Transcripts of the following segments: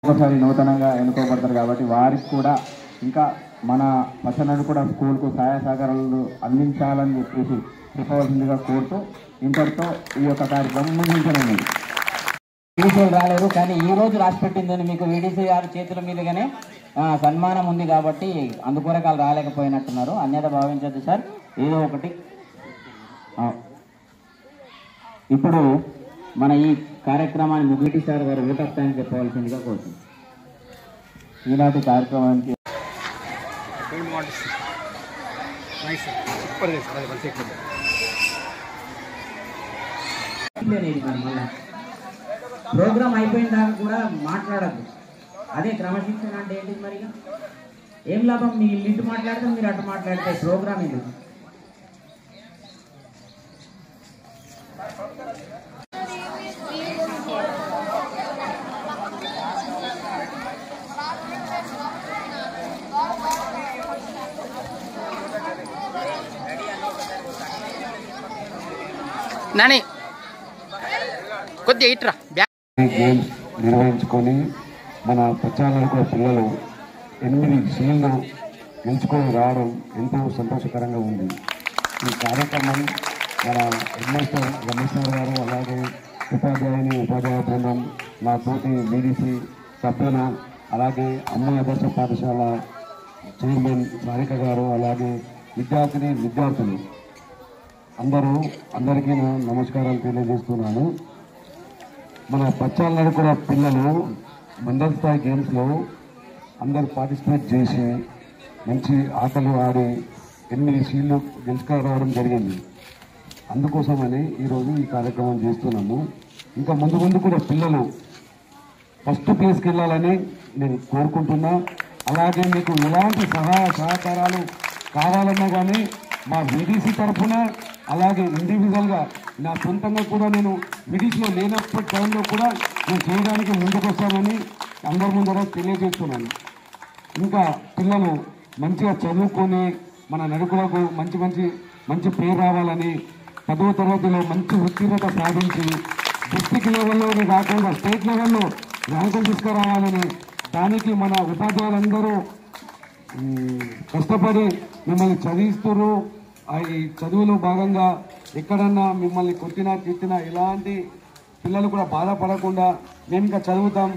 ఒకసారి నూతనంగా ఎన్నుకోబడతారు కాబట్టి వారికి కూడా ఇంకా మన పచ్చనడు కూడా స్కూల్కు సహాయ సహకారాలు అందించాలని చెప్పేసి చెప్పవలసిందిగా కోరుతూ ఇంతటితో ఈ యొక్క కార్యక్రమం ముగించడం. వీడిసీలు రాలేదు కానీ ఈరోజు రాసిపెట్టిందని మీకు వీడిసీ గారి చేతుల మీదుగానే సన్మానం ఉంది కాబట్టి అందుకొరకాలు రాలేకపోయినట్టున్నారు. అన్యత భావించద్దు సార్, ఏదో ఒకటి. ఇప్పుడు మన ఈ కార్యక్రమాన్ని ముగిటి సార్ గారు ఓట్ ఆఫ్ థ్యాంక్స్ చెప్పవలసిందిగా కోరుతుంది. ఈనాటి కార్యక్రమానికి ప్రోగ్రామ్ అయిపోయిన దాకా కూడా మాట్లాడద్దు. అదే క్రమశిక్షణ అంటే ఏంటి? మరి ఏం లాభం? మీరు ఇటు మాట్లాడితే మీరు అటు మాట్లాడితే ప్రోగ్రామ్ ఇది. నాని కొద్దిగా ఇట్రా. గేమ్స్ నిర్వహించుకొని మన పచ్చాలకు పిల్లలు 8 సీళ్ళు గెలుచుకొని రావడం ఎంతో సంతోషకరంగా ఉంది. ఈ కార్యక్రమం మన హెడ్మాస్టర్ రమేశ్వర్ గారు, అలాగే ఉపాధ్యాయ బృందం, నా తోటి బీడీసీ సభ్యులు, అలాగే అమ్మ ఆదర్శ పాఠశాల చైర్మన్ సారిక గారు, అలాగే విద్యార్థులు అందరికీ నమస్కారాలు తెలియజేస్తున్నాను. మన పచ్చాలను కూడా పిల్లలు మండల స్థాయి గేమ్స్లో అందరూ పార్టిసిపేట్ చేసి మంచి ఆటలు ఆడి 8 సీళ్ళు గెలుచుకురావడం జరిగింది. అందుకోసమని ఈరోజు ఈ కార్యక్రమం చేస్తున్నాము. ఇంకా ముందు కూడా పిల్లలు ఫస్ట్ ప్లేస్కి వెళ్ళాలని నేను కోరుకుంటున్నా. అలాగే మీకు ఎలాంటి సహాయ సహకారాలు కావాలన్నా కానీ మా వీడీసీ తరఫున, అలాగే ఇండివిజువల్గా నా సొంతంగా కూడా నేను వీడీసీలో లేనప్పటి టైంలో కూడా నేను చేయడానికి ముందుకు వస్తానని అందరి ముందర తెలియజేస్తున్నాను. ఇంకా పిల్లలు మంచిగా చదువుకొని మన నడుకులకు మంచి పేరు రావాలని, 10వ తరగతిలో మంచి ఉత్తీర్ణత సాధించి డిస్ట్రిక్ట్ లెవెల్లోనే కాకుండా స్టేట్ లెవెల్లో ర్యాంకులు తీసుకురావాలని, దానికి మన ఉపాధ్యాయులందరూ కష్టపడి మిమ్మల్ని చదివిస్తున్నారు. ఈ చదువులో భాగంగా ఎక్కడన్నా మిమ్మల్ని కొట్టినా తిట్టినా ఎలాంటి పిల్లలు కూడా బాధపడకుండా మేము ఇంకా చదువుతాం,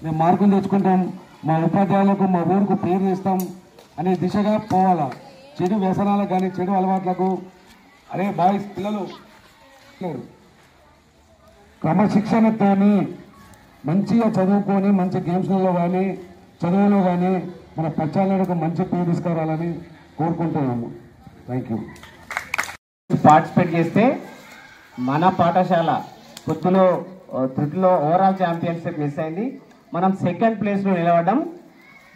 మేము మార్కులు తెచ్చుకుంటాం, మా ఉపాధ్యాయులకు మా ఊరుకు పేరు తెస్తాం అనే దిశగా పోవాలా. చెడు వ్యసనాలకు కానీ చెడు అలవాట్లకు బాయ్స్ పిల్లలు క్రమశిక్షణతో మంచిగా చదువుకొని మంచి గేమ్స్లలో కానీ చదువులో కానీ మన పచ్చాలకు మంచి పేరు తీసుకురావాలని కోరుకుంటున్నాము. Thank you. పార్టిసిపేట్ చేస్తే మన పాఠశాల త్రుటిలో ఓవరాల్ ఛాంపియన్షిప్ మిస్ అయింది. మనం సెకండ్ ప్లేస్లో నిలబడ్డాం.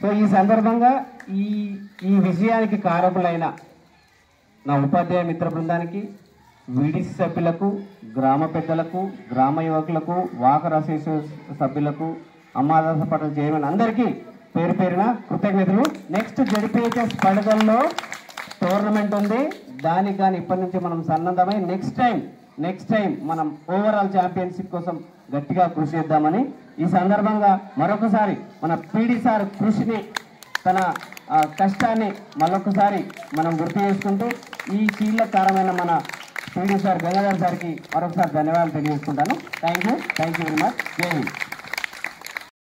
సో ఈ సందర్భంగా ఈ విజయానికి కారకులైన నా ఉపాధ్యాయ మిత్ర బృందానికి, వీడీసీ సభ్యులకు, గ్రామ పెద్దలకు, గ్రామ యువకులకు, వాకర్ అసోసియేషన్ సభ్యులకు, అమ్మాదాస పట్ల చైర్మన్ అందరికీ పేరు పేరున కృతజ్ఞతలు. నెక్స్ట్ జడిపిహెచ్ఎస్ పండుగల్లో టోర్నమెంట్ ఉంది. దానికి కానీ ఇప్పటి నుంచి మనం సన్నద్ధమై నెక్స్ట్ టైం మనం ఓవరాల్ ఛాంపియన్షిప్ కోసం గట్టిగా కృషి చేద్దామని ఈ సందర్భంగా మరొకసారి మన పీడీ సార్ కృషిని, తన కష్టాన్ని మరొకసారి మనం గుర్తు చేసుకుంటూ ఈ కీలకరమైన మన పీడీ సార్ గంగాధర్ సార్కి మరొకసారి ధన్యవాదాలు తెలియజేసుకుంటాను. Thank you very much. Jai Hind.